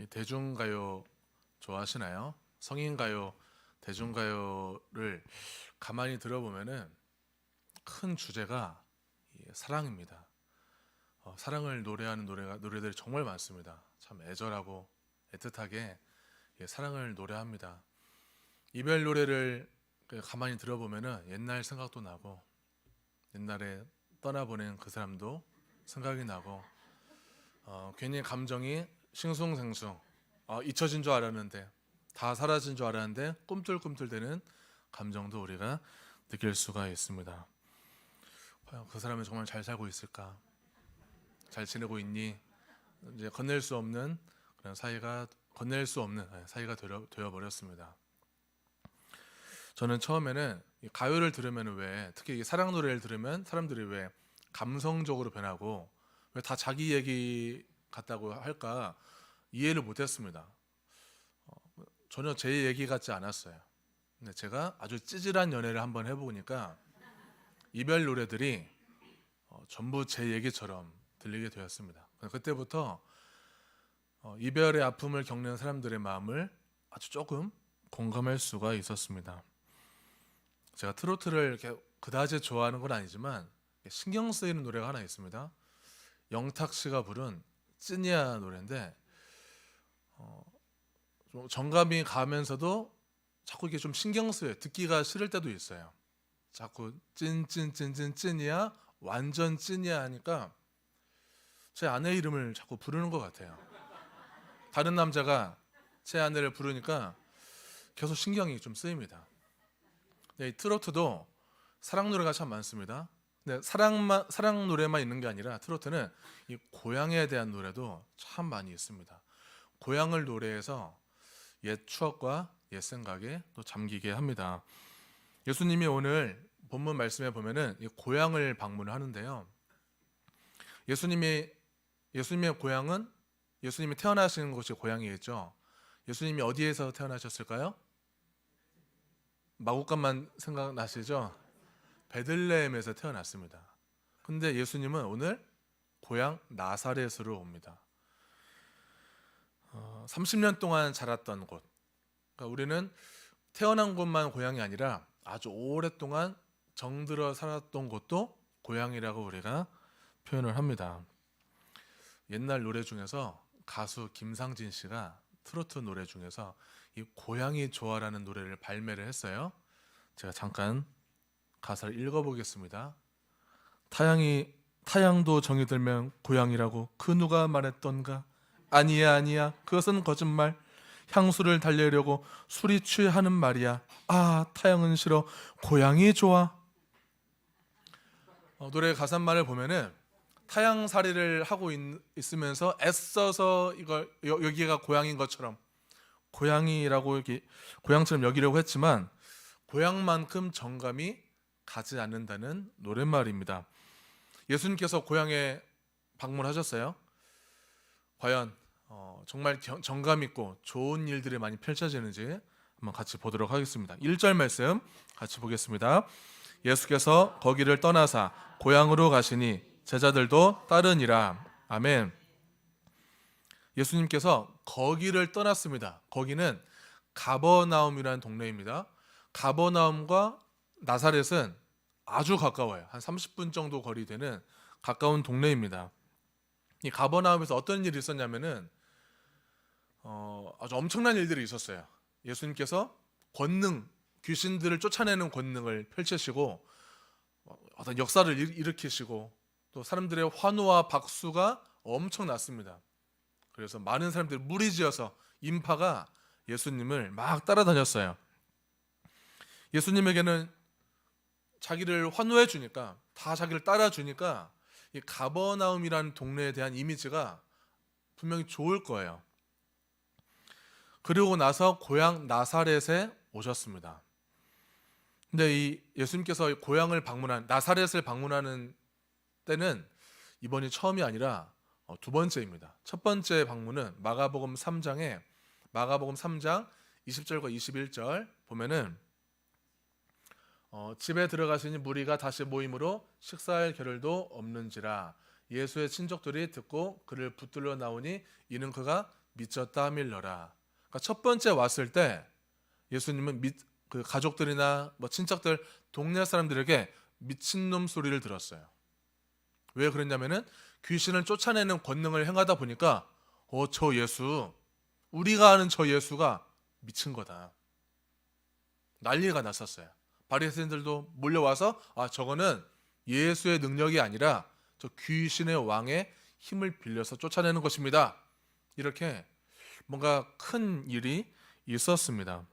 이 대중가요 좋아하시나요? 성인가요, 대중가요를 가만히 들어보면은 큰 주제가 이 사랑입니다. 사랑을 노래하는 노래들이 정말 많습니다. 참 애절하고 애틋하게 사랑을 노래합니다. 이별 노래를 가만히 들어보면은 옛날 생각도 나고 옛날에 떠나보낸 그 사람도 생각이 나고 괜히 감정이 싱숭생숭 잊혀진 줄 알았는데 다 사라진 줄 알았는데 꿈틀꿈틀대는 감정도 우리가 느낄 수가 있습니다. 과연 그 사람이 정말 잘 살고 있을까? 잘 지내고 있니? 이제 건넬 수 없는 그런 사이가 건넬 수 없는 사이가 되어 버렸습니다. 저는 처음에는 이 가요를 들으면 왜 특히 이 사랑 노래를 들으면 사람들이 왜 감성적으로 변하고 왜 다 자기 얘기 같다고 할까 이해를 못했습니다. 전혀 제 얘기 같지 않았어요. 근데 제가 아주 찌질한 연애를 한번 해보니까 이별 노래들이 전부 제 얘기처럼 들리게 되었습니다. 그때부터 이별의 아픔을 겪는 사람들의 마음을 아주 조금 공감할 수가 있었습니다. 제가 트로트를 이렇게 그다지 좋아하는 건 아니지만 신경 쓰이는 노래가 하나 있습니다. 영탁 씨가 부른 찐이야 노래인데 좀 정감이 가면서도 자꾸 이게 좀 신경 쓰여요. 듣기가 싫을 때도 있어요. 자꾸 찐이야 완전 찐이야 하니까 제 아내 이름을 자꾸 부르는 것 같아요. 다른 남자가 제 아내를 부르니까 계속 신경이 좀 쓰입니다. 네, 이 트로트도 사랑 노래가 참 많습니다. 근데 사랑 노래만 있는 게 아니라 트로트는 이 고향에 대한 노래도 참 많이 있습니다. 고향을 노래해서 옛 추억과 옛 생각에 또 잠기게 합니다. 예수님이 오늘 본문 말씀에 보면은 이 고향을 방문하는데요. 예수님의 고향은 예수님이 태어나신 곳이 고향이겠죠. 예수님이 어디에서 태어나셨을까요? 마구간만 생각나시죠? 베들레헴에서 태어났습니다. 근데 예수님은 오늘 고향 나사렛으로 옵니다. 30년 동안 자랐던 곳. 그러니까 우리는 태어난 곳만 고향이 아니라 아주 오랫동안 정들어 살았던 곳도 고향이라고 우리가 표현을 합니다. 옛날 노래 중에서 가수 김상진 씨가 트로트 노래 중에서 이 고향이 좋아라는 노래를 발매를 했어요. 제가 잠깐 가사를 읽어보겠습니다. 타향도 정이 들면 고향이라고 그 누가 말했던가? 아니야 그것은 거짓말. 향수를 달래려고 술이 취하는 말이야. 아 타향은 싫어 고향이 좋아. 노래 가사말을 보면은 타향살이를 하고 있으면서 애써서 이걸 여기가 고향인 것처럼 고향이라고 이렇게 고향처럼 여기려고 했지만 고향만큼 정감이 가지 않는다는 노랫말입니다. 예수님께서 고향에 방문하셨어요. 과연 정말 정감 있고 좋은 일들이 많이 펼쳐지는지 한번 같이 보도록 하겠습니다. 1절 말씀 같이 보겠습니다. 예수께서 거기를 떠나사 고향으로 가시니 제자들도 따르니라. 아멘. 예수님께서 거기를 떠났습니다. 거기는 가버나움이라는 동네입니다. 가버나움과 나사렛은 아주 가까워요. 한 30분 정도 거리 되는 가까운 동네입니다. 이 가버나움에서 어떤 일이 있었냐면은 아주 엄청난 일들이 있었어요. 예수님께서 귀신들을 쫓아내는 권능을 펼치시고 어떤 역사를 일으키시고 또 사람들의 환호와 박수가 엄청났습니다. 그래서 많은 사람들이 무리지어서 인파가 예수님을 막 따라다녔어요. 예수님에게는 자기를 환호해 주니까 다 자기를 따라 주니까 이 가버나움이라는 동네에 대한 이미지가 분명히 좋을 거예요. 그리고 나서 고향 나사렛에 오셨습니다. 근데 이 예수님께서 고향을 방문한 나사렛을 방문하는 때는 이번이 처음이 아니라 두 번째입니다. 첫 번째 방문은 마가복음 3장 20절과 21절 보면은 집에 들어가시니 무리가 다시 모임으로 식사할 겨를도 없는지라. 예수의 친족들이 듣고 그를 붙들러 나오니 이는 그가 미쳤다 밀러라. 그러니까 첫 번째 왔을 때 예수님은 그 가족들이나 뭐 친척들, 동네 사람들에게 미친놈 소리를 들었어요. 왜 그랬냐면은 귀신을 쫓아내는 권능을 행하다 보니까 저 예수, 우리가 아는 저 예수가 미친 거다. 난리가 났었어요. 바리새인들도 몰려와서 저거는 예수의 능력이 아니라 저 귀신의 왕의 힘을 빌려서 쫓아내는 것입니다. 이렇게 뭔가 큰 일이 있었습니다.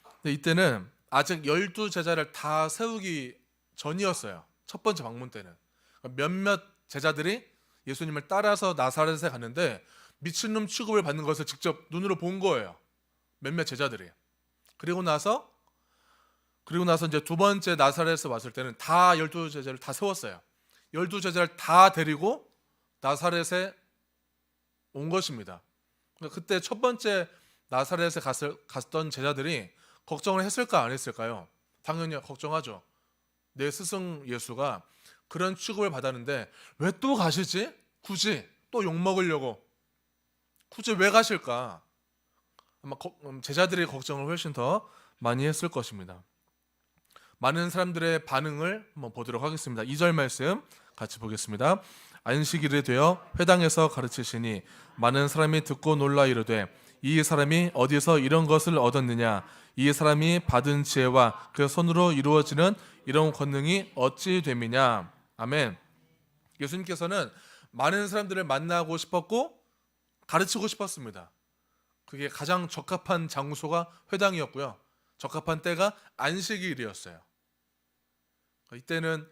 근데 이때는 아직 12제자를 다 세우기 전이었어요. 첫 번째 방문 때는. 몇몇 제자들이 예수님을 따라서 나사렛에 갔는데 미친놈 취급을 받는 것을 직접 눈으로 본 거예요. 몇몇 제자들이. 그리고 나서 이제 두 번째 나사렛에 왔을 때는 다 12제자를 다 세웠어요. 12제자를 다 데리고 나사렛에 온 것입니다. 그때 첫 번째 나사렛에 갔던 제자들이 걱정을 했을까 안 했을까요? 당연히 걱정하죠. 내 스승 예수가 그런 취급을 받았는데 왜 또 가시지? 굳이 또 욕먹으려고 굳이 왜 가실까? 아마 제자들의 걱정을 훨씬 더 많이 했을 것입니다. 많은 사람들의 반응을 한번 보도록 하겠습니다. 2절 말씀 같이 보겠습니다. 안식일이 되어 회당에서 가르치시니 많은 사람이 듣고 놀라 이르되 이 사람이 어디서 이런 것을 얻었느냐? 이 사람이 받은 지혜와 그 손으로 이루어지는 이런 권능이 어찌 됨이냐? 아멘. 예수님께서는 많은 사람들을 만나고 싶었고 가르치고 싶었습니다. 그게 가장 적합한 장소가 회당이었고요. 적합한 때가 안식일이었어요. 이때는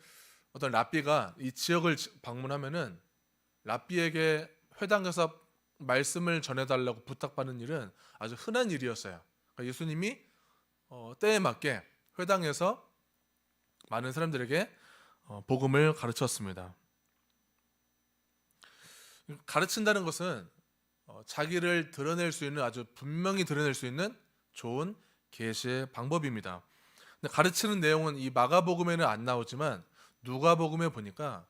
어떤 랍비가 이 지역을 방문하면은 랍비에게 회당에서 말씀을 전해달라고 부탁받는 일은 아주 흔한 일이었어요. 그러니까 예수님이 때에 맞게 회당에서 많은 사람들에게 복음을 가르쳤습니다. 가르친다는 것은 자기를 드러낼 수 있는, 아주 분명히 드러낼 수 있는 좋은 계시의 방법입니다. 근데 가르치는 내용은 이 마가복음에는 안 나오지만 누가복음에 보니까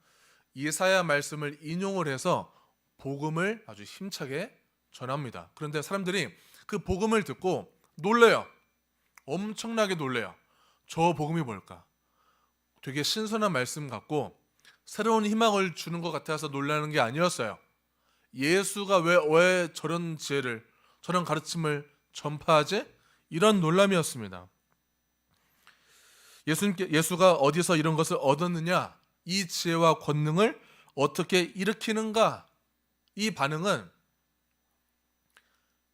이사야 말씀을 인용을 해서 복음을 아주 힘차게 전합니다. 그런데 사람들이 그 복음을 듣고 놀래요. 엄청나게 놀래요. 저 복음이 뭘까? 되게 신선한 말씀 같고 새로운 희망을 주는 것 같아서 놀라는 게 아니었어요. 예수가 왜 저런 지혜를, 저런 가르침을 전파하지? 이런 놀람이었습니다. 예수가 어디서 이런 것을 얻었느냐? 이 지혜와 권능을 어떻게 일으키는가? 이 반응은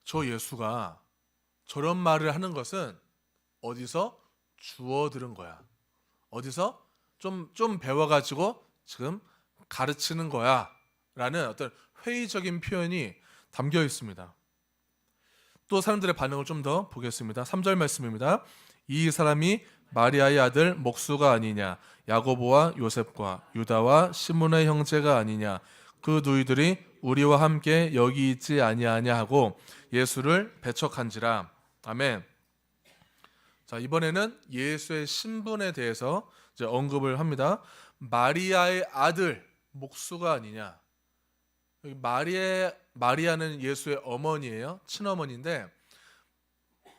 저 예수가 저런 말을 하는 것은 어디서 주워 들은 거야. 어디서 좀 배워가지고 지금 가르치는 거야. 라는 어떤 회의적인 표현이 담겨 있습니다. 또 사람들의 반응을 좀 더 보겠습니다. 3절 말씀입니다. 이 사람이 마리아의 아들 목수가 아니냐? 야고보와 요셉과 유다와 시몬의 형제가 아니냐? 그 누이들이 우리와 함께 여기 있지 아니하냐 하고 예수를 배척한지라. 아멘. 자, 이번에는 예수의 신분에 대해서 이제 언급을 합니다. 마리아의 아들 목수가 아니냐? 마리아는 예수의 어머니예요. 친어머니인데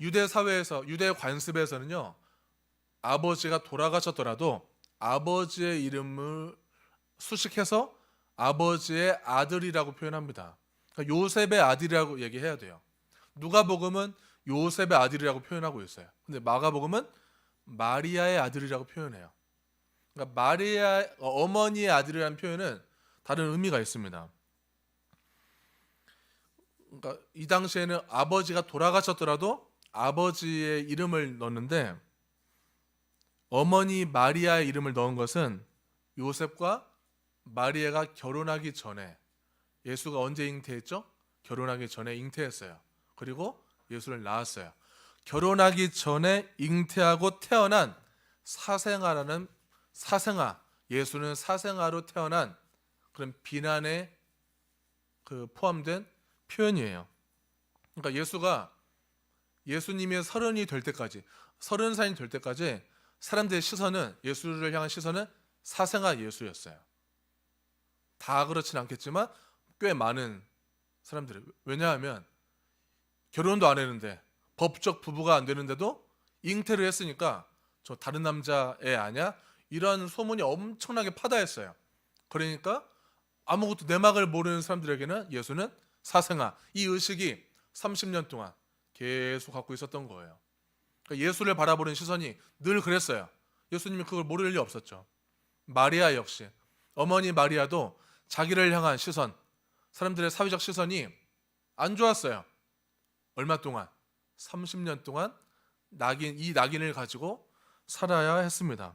유대 사회에서, 유대 관습에서는요, 아버지가 돌아가셨더라도 아버지의 이름을 수식해서 아버지의 아들이라고 표현합니다. 그러니까 요셉의 아들이라고 얘기해야 돼요. 누가복음은 요셉의 아들이라고 표현하고 있어요. 근데 마가복음은 마리아의 아들이라고 표현해요. 그러니까 마리아 어머니의 아들이라는 표현은 다른 의미가 있습니다. 그러니까 이 당시에는 아버지가 돌아가셨더라도 아버지의 이름을 넣는데 어머니 마리아의 이름을 넣은 것은 요셉과 마리아가 결혼하기 전에, 예수가 언제 잉태했죠? 결혼하기 전에 잉태했어요. 그리고 예수를 낳았어요. 결혼하기 전에 잉태하고 태어난 사생아라는, 사생아, 예수는 사생아로 태어난 그런 비난에 포함된 표현이에요. 그러니까 예수님이 30이 될 때까지, 30살이 될 때까지 사람들의 시선은, 예수를 향한 시선은 사생아 예수였어요. 다 그렇진 않겠지만 꽤 많은 사람들이. 왜냐하면 결혼도 안 했는데, 법적 부부가 안 되는데도 잉태를 했으니까 저 다른 남자 애 아냐? 이런 소문이 엄청나게 파다했어요. 그러니까 아무것도 내막을 모르는 사람들에게는 예수는 사생아, 이 의식이 30년 동안 계속 갖고 있었던 거예요. 그러니까 예수를 바라보는 시선이 늘 그랬어요. 예수님이 그걸 모를 리 없었죠. 마리아 역시, 어머니 마리아도 자기를 향한 시선, 사람들의 사회적 시선이 안 좋았어요. 얼마 동안? 30년 동안 이 낙인을 가지고 살아야 했습니다.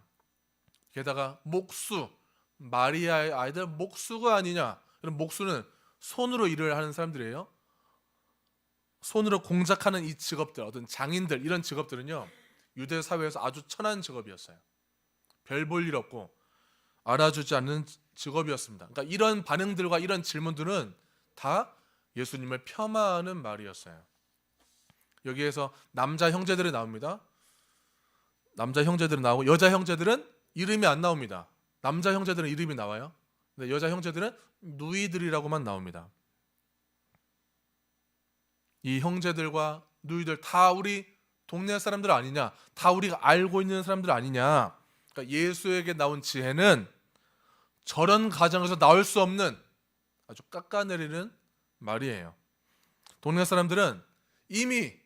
게다가 목수, 마리아의 아이들 목수가 아니냐. 그럼 목수는 손으로 일을 하는 사람들이에요. 손으로 공작하는 이 직업들, 어떤 장인들, 이런 직업들은요, 유대 사회에서 아주 천한 직업이었어요. 별 볼 일 없고 알아주지 않는 직업이었습니다. 그러니까 이런 반응들과 이런 질문들은 다 예수님을 폄하하는 말이었어요. 여기에서 남자 형제들이 나옵니다. 남자 형제들은 나오고 여자 형제들은 이름이 안 나옵니다. 남자 형제들은 이름이 나와요. 근데 여자 형제들은 누이들이라고만 나옵니다. 이 형제들과 누이들 다 우리 동네 사람들 아니냐? 다 우리가 알고 있는 사람들 아니냐? 그러니까 예수에게 나온 지혜는 저런 가정에서 나올 수 없는 아주 깎아내리는 말이에요. 동네 사람들은 이미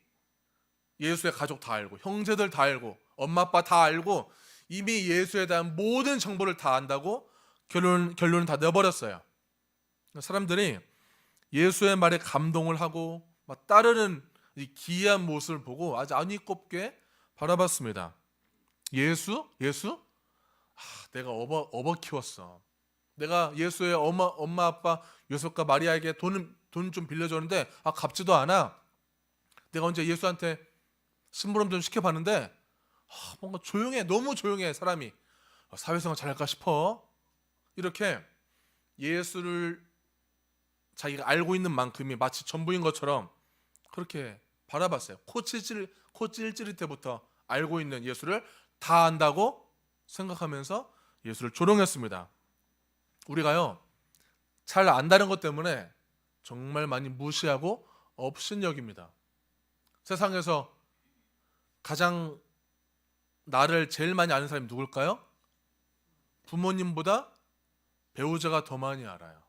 예수의 가족 다 알고, 형제들 다 알고, 엄마 아빠 다 알고, 이미 예수에 대한 모든 정보를 다 안다고 결론을 다 내버렸어요. 사람들이 예수의 말에 감동을 하고 막 따르는 이 기이한 모습을 보고 아주 안위 꼽게 바라봤습니다. 예수? 내가 업어 키웠어. 내가 예수의 엄마 아빠 요셉과 마리아에게 돈 좀 빌려줬는데 갚지도 않아. 내가 언제 예수한테 심부름 좀 시켜봤는데 뭔가 조용해. 너무 조용해 사람이. 사회생활 잘할까 싶어. 이렇게 예수를 자기가 알고 있는 만큼이 마치 전부인 것처럼 그렇게 바라봤어요. 코 찔찔일 때부터 알고 있는 예수를 다 안다고 생각하면서 예수를 조롱했습니다. 우리가요, 잘 안다는 것 때문에 정말 많이 무시하고 업신여깁니다. 세상에서 가장 나를 제일 많이 아는 사람이 누굴까요? 부모님보다 배우자가 더 많이 알아요.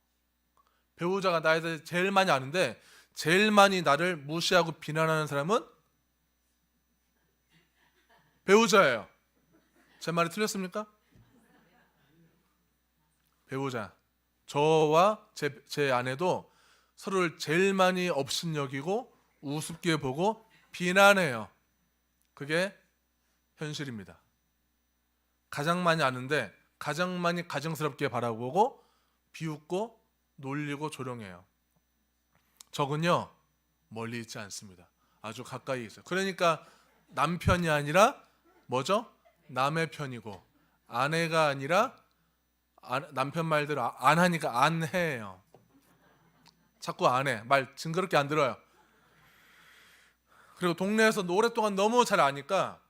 배우자가 나에 대해 제일 많이 아는데 제일 많이 나를 무시하고 비난하는 사람은 배우자예요. 제 말이 틀렸습니까? 배우자. 저와 제 아내도 서로를 제일 많이 업신여기고 우습게 보고 비난해요. 그게 현실입니다. 가장 많이 아는데 가장 많이 가정스럽게 바라보고 비웃고 놀리고 조롱해요. 적은요, 멀리 있지 않습니다. 아주 가까이 있어요. 그러니까 남편이 아니라 뭐죠? 남의 편이고, 아내가 아니라 남편 말대로 안 하니까 안 해요. 자꾸 안 해. 말 징그럽게 안 들어요. 그리고 동네에서 오랫동안 너무 잘 아니까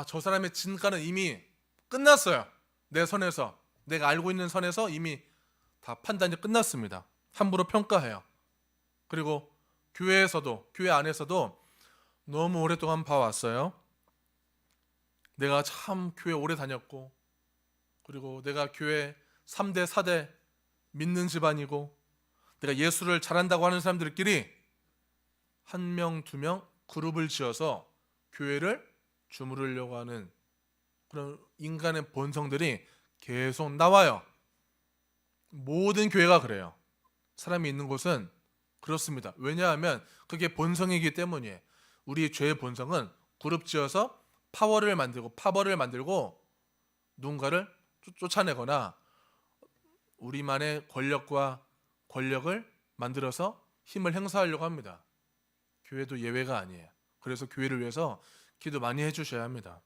저 사람의 진가는 이미 끝났어요. 내 선에서, 내가 알고 있는 선에서 이미 다 판단이 끝났습니다. 함부로 평가해요. 그리고 교회 안에서도 너무 오랫동안 봐왔어요. 내가 참 교회 오래 다녔고, 그리고 내가 교회 3대 4대 믿는 집안이고, 내가 예수를 잘한다고 하는 사람들끼리 한 명, 두 명 그룹을 지어서 교회를 주무르려고 하는 그런 인간의 본성들이 계속 나와요. 모든 교회가 그래요. 사람이 있는 곳은 그렇습니다. 왜냐하면 그게 본성이기 때문이에요. 우리 죄의 본성은 그룹 지어서 파벌을 만들고 누군가를 쫓아내거나 우리만의 권력을 만들어서 힘을 행사하려고 합니다. 교회도 예외가 아니에요. 그래서 교회를 위해서 기도 많이 해주셔야 합니다.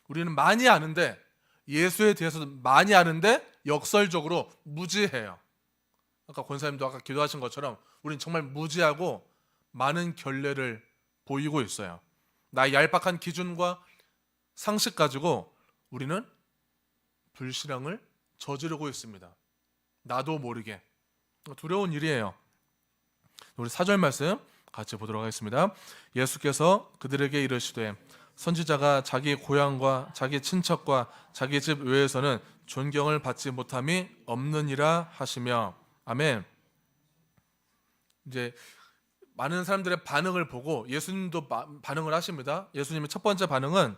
우리는 많이 아는데, 예수에 대해서도 많이 아는데 역설적으로 무지해요. 아까 권사님도 아까 기도하신 것처럼 우리는 정말 무지하고 많은 결례를 보이고 있어요. 나의 얄팍한 기준과 상식 가지고 우리는 불신앙을 저지르고 있습니다. 나도 모르게. 두려운 일이에요. 우리 4절 말씀 같이 보도록 하겠습니다. 예수께서 그들에게 이르시되 선지자가 자기 고향과 자기 친척과 자기 집 외에서는 존경을 받지 못함이 없느니라 하시며. 아멘. 이제 많은 사람들의 반응을 보고 예수님도 반응을 하십니다. 예수님의 첫 번째 반응은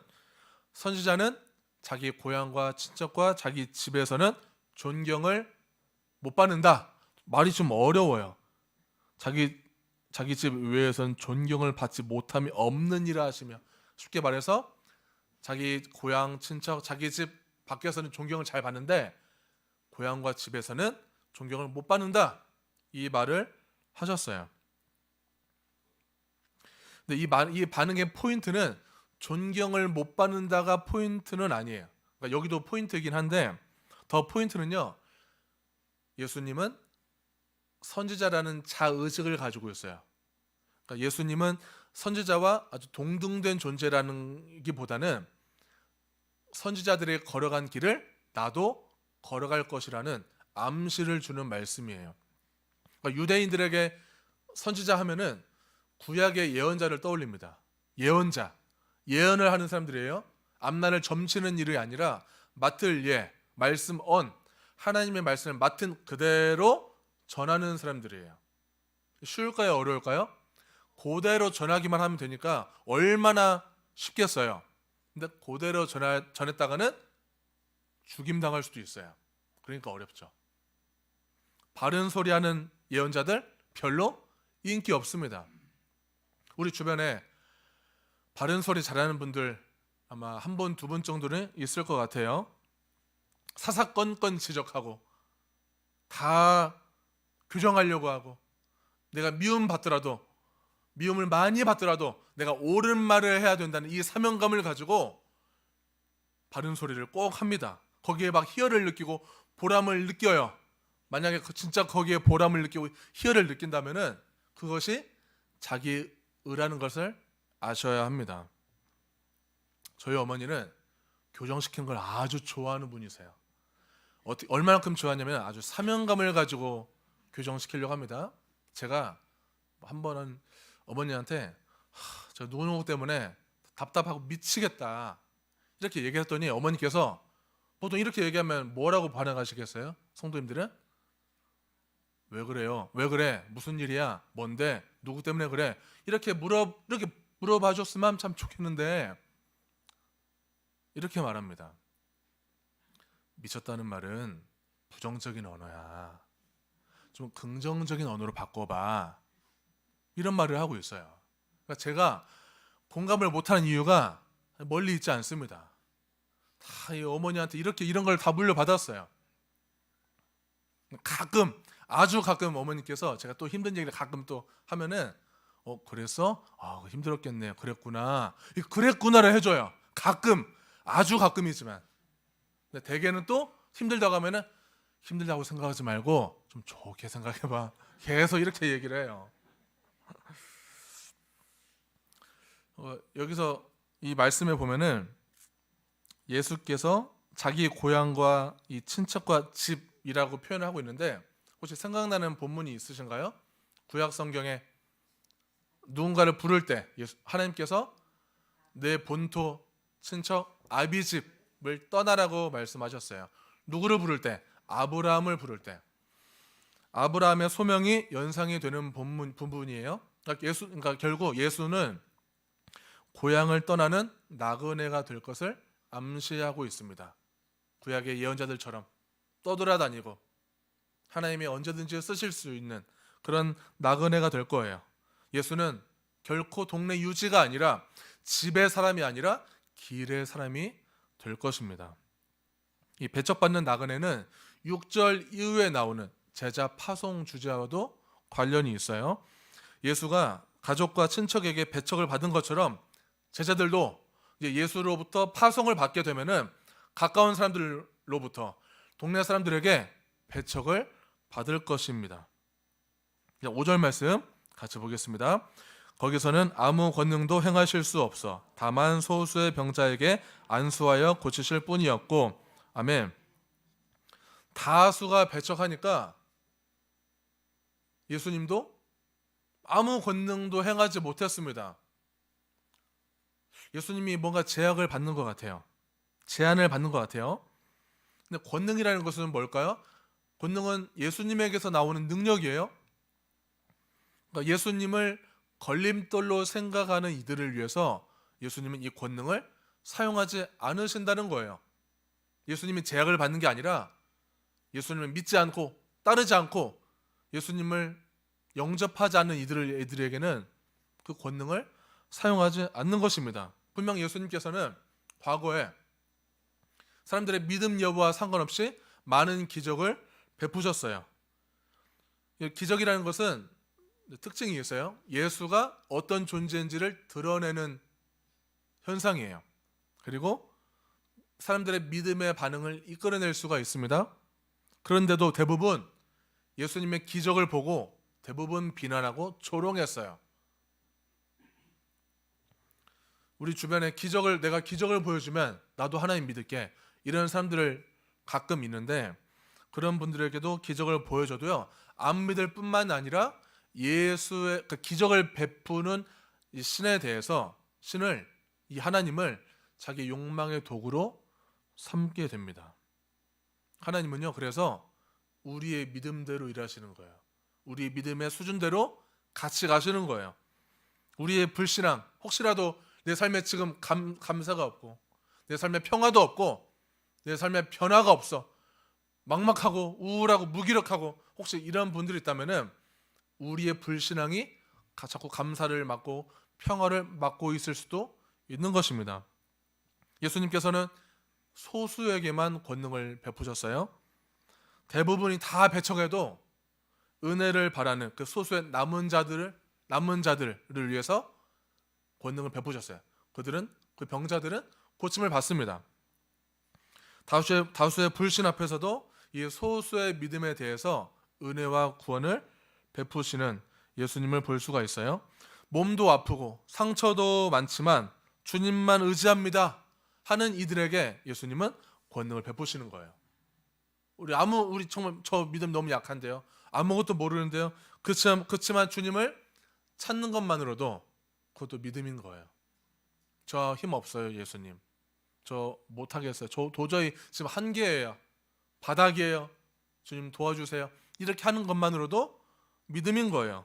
선지자는 자기 고향과 친척과 자기 집에서는 존경을 못 받는다. 말이 좀 어려워요. 자기 집 외에서는 존경을 받지 못함이 없느니라 하시며, 쉽게 말해서 자기 고향, 친척, 자기 집 밖에서는 존경을 잘 받는데 고향과 집에서는 존경을 못 받는다. 이 말을 하셨어요. 근데 이 반응의 포인트는 존경을 못 받는다가 포인트는 아니에요. 그러니까 여기도 포인트이긴 한데 더 포인트는요, 예수님은 선지자라는 자의식을 가지고 있어요. 그러니까 예수님은 선지자와 아주 동등된 존재라는 기보다는 선지자들이 걸어간 길을 나도 걸어갈 것이라는 암시를 주는 말씀이에요. 그러니까 유대인들에게 선지자 하면은 구약의 예언자를 떠올립니다. 예언자, 예언을 하는 사람들이에요. 앞날을 점치는 일이 아니라 맡을 예, 말씀 언, 하나님의 말씀을 맡은 그대로 전하는 사람들이에요. 쉬울까요? 어려울까요? 그대로 전하기만 하면 되니까 얼마나 쉽겠어요. 근데 그대로 전했다가는 죽임당할 수도 있어요. 그러니까 어렵죠. 바른 소리 하는 예언자들 별로 인기 없습니다. 우리 주변에 바른 소리 잘하는 분들 아마 한 분, 두 분 정도는 있을 것 같아요. 사사건건 지적하고 다 교정하려고 하고, 내가 미움을 많이 받더라도 내가 옳은 말을 해야 된다는 이 사명감을 가지고 바른 소리를 꼭 합니다. 거기에 막 희열을 느끼고 보람을 느껴요. 만약에 진짜 거기에 보람을 느끼고 희열을 느낀다면은 그것이 자기 의라는 것을 아셔야 합니다. 저희 어머니는 교정시키는 걸 아주 좋아하는 분이세요. 얼마만큼 좋아하냐면 아주 사명감을 가지고 교정시키려고 합니다. 제가 한 번은 어머니한테 저 누구누구 때문에 답답하고 미치겠다 이렇게 얘기했더니 어머니께서 보통 이렇게 얘기하면 뭐라고 반응하시겠어요? 성도님들은? 왜 그래요? 왜 그래? 무슨 일이야? 뭔데? 누구 때문에 그래? 이렇게 물어봐 줬으면 참 좋겠는데 이렇게 말합니다. 미쳤다는 말은 부정적인 언어야. 좀 긍정적인 언어로 바꿔봐. 이런 말을 하고 있어요. 그러니까 제가 공감을 못하는 이유가 멀리 있지 않습니다. 다 이 어머니한테 이런 걸 다 물려받았어요. 아주 가끔 어머니께서 제가 또 힘든 얘기를 가끔 또 하면은 그래서 힘들었겠네. 그랬구나를 해줘요. 아주 가끔이지만. 근데 대개는 또 힘들다고 하면은 힘들다고 생각하지 말고 좀 좋게 생각해봐. 계속 이렇게 얘기를 해요. 여기서 이 말씀에 보면은 예수께서 자기 고향과 이 친척과 집이라고 표현을 하고 있는데 혹시 생각나는 본문이 있으신가요? 구약 성경에 누군가를 부를 때 하나님께서 내 본토, 친척, 아비집을 떠나라고 말씀하셨어요. 누구를 부를 때? 아브라함을 부를 때. 아브라함의 소명이 연상이 되는 부분이에요. 그러니까 결국 예수는 고향을 떠나는 나그네가 될 것을 암시하고 있습니다. 구약의 예언자들처럼 떠돌아다니고 하나님이 언제든지 쓰실 수 있는 그런 나그네가 될 거예요. 예수는 결코 동네 유지가 아니라 집의 사람이 아니라 길의 사람이 될 것입니다. 이 배척받는 나그네는 6절 이후에 나오는 제자 파송 주제와도 관련이 있어요. 예수가 가족과 친척에게 배척을 받은 것처럼 제자들도 이제 예수로부터 파송을 받게 되면은 가까운 사람들로부터 동네 사람들에게 배척을 받을 것입니다. 5절 말씀 같이 보겠습니다. 거기서는 아무 권능도 행하실 수 없어 다만 소수의 병자에게 안수하여 고치실 뿐이었고. 아멘. 다수가 배척하니까 예수님도 아무 권능도 행하지 못했습니다. 예수님이 뭔가 제약을 받는 것 같아요. 제한을 받는 것 같아요. 근데 권능이라는 것은 뭘까요? 권능은 예수님에게서 나오는 능력이에요. 그러니까 예수님을 걸림돌로 생각하는 이들을 위해서 예수님은 이 권능을 사용하지 않으신다는 거예요. 예수님이 제약을 받는 게 아니라 예수님을 믿지 않고 따르지 않고 예수님을 영접하지 않는 이들에게는 그 권능을 사용하지 않는 것입니다. 분명 예수님께서는 과거에 사람들의 믿음 여부와 상관없이 많은 기적을 베푸셨어요. 기적이라는 것은 특징이 있어요. 예수가 어떤 존재인지를 드러내는 현상이에요. 그리고 사람들의 믿음의 반응을 이끌어낼 수가 있습니다. 그런데도 대부분 예수님의 기적을 보고 대부분 비난하고 조롱했어요. 우리 주변에 내가 기적을 보여주면 나도 하나님 믿을게, 이런 사람들을 가끔 있는데, 그런 분들에게도 기적을 보여줘도요, 안 믿을 뿐만 아니라 예수의 그 기적을 베푸는 이 신에 대해서 이 하나님을 자기 욕망의 도구로 삼게 됩니다. 하나님은요, 그래서 우리의 믿음대로 일하시는 거예요. 우리 믿음의 수준대로 같이 가시는 거예요. 우리의 불신앙, 혹시라도 내 삶에 지금 감사가 없고, 내 삶에 평화도 없고, 내 삶에 변화가 없어, 막막하고 우울하고 무기력하고, 혹시 이런 분들이 있다면은 우리의 불신앙이 자꾸 감사를 막고 평화를 막고 있을 수도 있는 것입니다. 예수님께서는 소수에게만 권능을 베푸셨어요. 대부분이 다 배척해도 은혜를 바라는 그 소수의 남은 자들을 위해서 권능을 베푸셨어요. 그 병자들은 고침을 받습니다. 다수의 불신 앞에서도 이 소수의 믿음에 대해서 은혜와 구원을 베푸시는 예수님을 볼 수가 있어요. 몸도 아프고 상처도 많지만 주님만 의지합니다 하는 이들에게 예수님은 권능을 베푸시는 거예요. 우리 정말 저 믿음 너무 약한데요, 아무것도 모르는데요, 그렇지만 주님을 찾는 것만으로도 그것도 믿음인 거예요. 저 힘 없어요, 예수님. 저 못하겠어요. 저 도저히 지금 한계예요. 바닥이에요. 주님 도와주세요. 이렇게 하는 것만으로도 믿음인 거예요.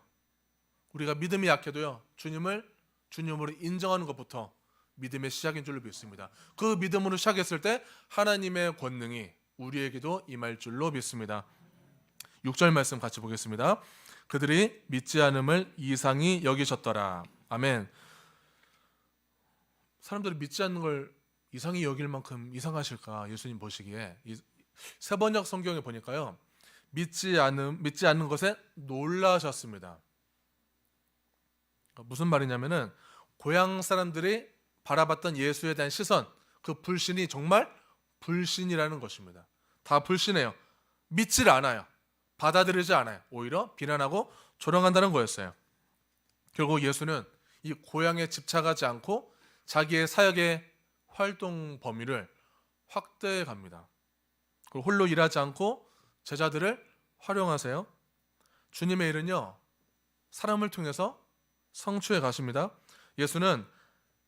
우리가 믿음이 약해도요, 주님으로 인정하는 것부터 믿음의 시작인 줄로 믿습니다. 그 믿음으로 시작했을 때 하나님의 권능이 우리에게도 임할 줄로 믿습니다. 6절 말씀 같이 보겠습니다. 그들이 믿지 않음을 이상히 여기셨더라. 아멘. 사람들이 믿지 않는 걸 이상히 여길 만큼 이상하실까? 예수님 보시기에 세번역 성경에 보니까요, 믿지 않는 것에 놀라셨습니다. 무슨 말이냐면은 고향 사람들이 바라봤던 예수에 대한 시선, 그 불신이 정말 불신이라는 것입니다. 다 불신해요. 믿지를 않아요. 받아들이지 않아요. 오히려 비난하고 조롱한다는 거였어요. 결국 예수는 이 고향에 집착하지 않고 자기의 사역의 활동 범위를 확대해 갑니다. 그리고 홀로 일하지 않고 제자들을 활용하세요. 주님의 일은요, 사람을 통해서 성취해 가십니다. 예수는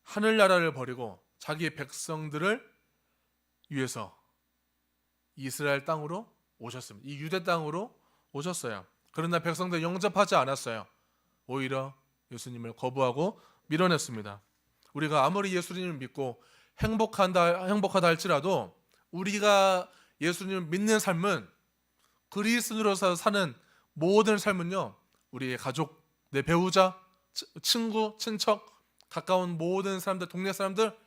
하늘나라를 버리고 자기의 백성들을 위해서 이스라엘 땅으로 오셨습니다. 이 유대 땅으로 오셨어요. 그러나 백성들 영접하지 않았어요. 오히려 예수님을 거부하고 밀어냈습니다. 우리가 아무리 예수님을 믿고 행복하다 할지라도 우리가 예수님을 믿는 삶은, 그리스도로서 사는 모든 삶은요, 우리의 가족, 내 배우자, 친구, 친척, 가까운 모든 사람들, 동네 사람들,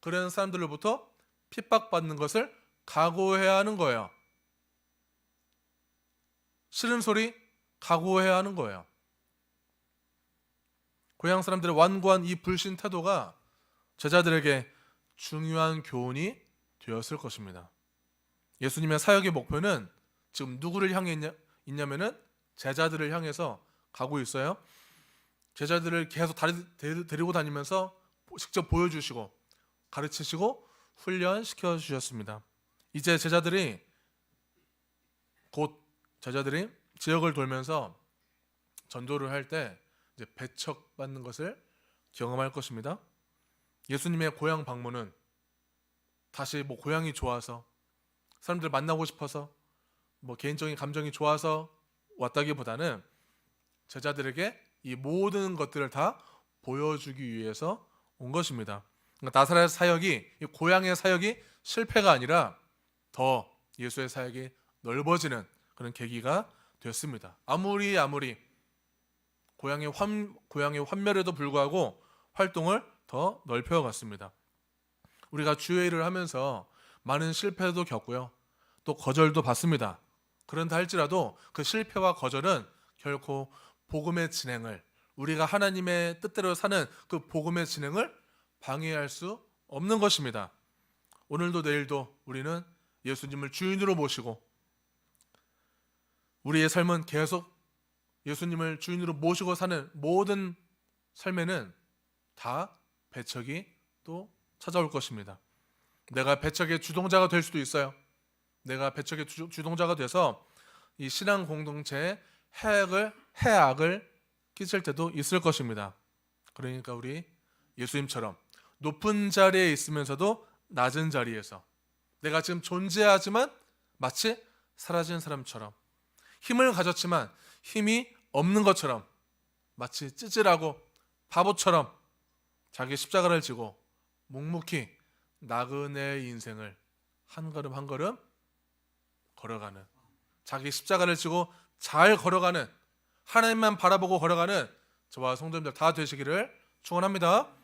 그런 사람들로부터 핍박받는 것을 각오해야 하는 거예요. 싫은 소리 각오해야 하는 거예요. 고향 사람들의 완고한 이 불신 태도가 제자들에게 중요한 교훈이 되었을 것입니다. 예수님의 사역의 목표는 지금 누구를 향해 있냐면은 제자들을 향해서 가고 있어요. 제자들을 계속 데리고 다니면서 직접 보여주시고 가르치시고 훈련시켜 주셨습니다. 이제 제자들이 지역을 돌면서 전도를 할 때 이제 배척받는 것을 경험할 것입니다. 예수님의 고향 방문은 다시 뭐 고향이 좋아서 사람들 만나고 싶어서 뭐 개인적인 감정이 좋아서 왔다기보다는 제자들에게 이 모든 것들을 다 보여주기 위해서 온 것입니다. 그러니까 나사렛 사역이, 이 고향의 사역이 실패가 아니라 더 예수의 사역이 넓어지는 그런 계기가 됐습니다. 아무리 고향의 환멸에도 불구하고 활동을 더 넓혀갔습니다. 우리가 주의 일을 하면서 많은 실패도 겪고요, 또 거절도 받습니다. 그런다 할지라도 그 실패와 거절은 결코 복음의 진행을, 우리가 하나님의 뜻대로 사는 그 복음의 진행을 방해할 수 없는 것입니다. 오늘도 내일도 우리는 예수님을 주인으로 모시고 우리의 삶은 계속 예수님을 주인으로 모시고 사는 모든 삶에는 다 배척이 또 찾아올 것입니다. 내가 배척의 주동자가 될 수도 있어요. 내가 배척의 주동자가 돼서 이 신앙 공동체에 해악을 끼칠 때도 있을 것입니다. 그러니까 우리 예수님처럼 높은 자리에 있으면서도 낮은 자리에서 내가 지금 존재하지만 마치 사라진 사람처럼, 힘을 가졌지만 힘이 없는 것처럼, 마치 찌질하고 바보처럼 자기 십자가를 지고 묵묵히 나그네의 인생을 한 걸음 한 걸음 걸어가는, 자기 십자가를 지고 잘 걸어가는, 하나님만 바라보고 걸어가는 저와 성도님들 다 되시기를 축원합니다.